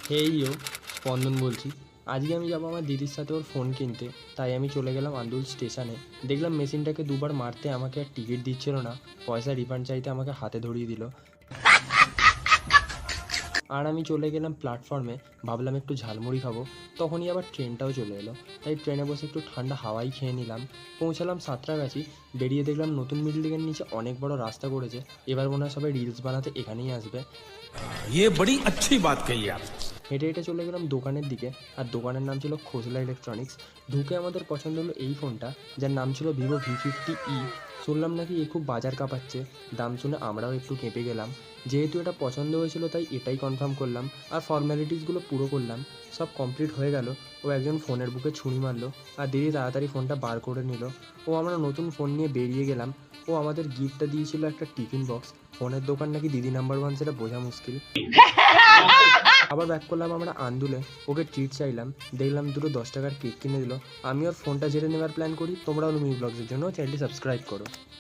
হেইও, স্পন্দন বলছি। আজকে আমি যাবো আমার দিদির সাথে ওর ফোন কিনতে, তাই আমি চলে গেলাম আন্দুল স্টেশনে। দেখলাম মেশিনটাকে দুবার মারতে আমাকে আর টিকিট দিচ্ছিল না, পয়সা রিফান্ড চাইতে আমাকে হাতে ধরিয়ে দিল। আর আমি চলে গেলাম প্ল্যাটফর্মে, ভাবলাম একটু ঝালমুড়ি খাবো। তখনই আবার ট্রেনটাও চলে এলো, তাই ট্রেনে বসে একটু ঠান্ডা হাওয়াই খেয়ে নিলাম। পৌঁছালাম সাঁতরাগাছি। বেরিয়ে দেখলাম নতুন বিল্ডিংয়ের নিচে অনেক বড় রাস্তা করেছে। এবার মনে হয় সবাই রিলস বানাতে এখানেই আসবে। ये बड़ी अच्छी बात कही आप। হেঁটে হেঁটে চলে গেলাম দোকানের দিকে, আর দোকানের নাম ছিল খোসলা ইলেকট্রনিক্স। ঢুকে আমাদের পছন্দ হলো এই ফোনটা, যার নাম ছিল ভিভো V50e। শুনলাম নাকি এ খুব বাজার কাঁপাচ্ছে। দাম শুনে আমরাও একটু কেঁপে গেলাম। যেহেতু এটা পছন্দ হয়েছিল তাই এটাই কনফার্ম করলাম, আর ফর্ম্যালিটিসগুলো পুরো করলাম। সব কমপ্লিট হয়ে গেল। ও একজন ফোনের বুকে ছুরি মারলো, আর দিদি তাড়াতাড়ি ফোনটা বার করে নিল। ও আমরা নতুন ফোন নিয়ে বেরিয়ে গেলাম। ও আমাদের গিফটটা দিয়েছিল একটা টিফিন বক্স। ফোনের দোকান নাকি দিদি নাম্বার 1, সেটা বোঝা মুশকিল। আবার ব্যাক করলাম আমরা আন্দুলে। ওকে ট্রিট চাইলাম, দেখলাম দুটো 10 টাকার কেক কিনে দিল। আমি ওর ফোনটা ঝেড়ে নেওয়ার প্ল্যান করি। তোমরাও লুমি ব্লগসের জন্য চ্যানেলটি সাবস্ক্রাইব করো।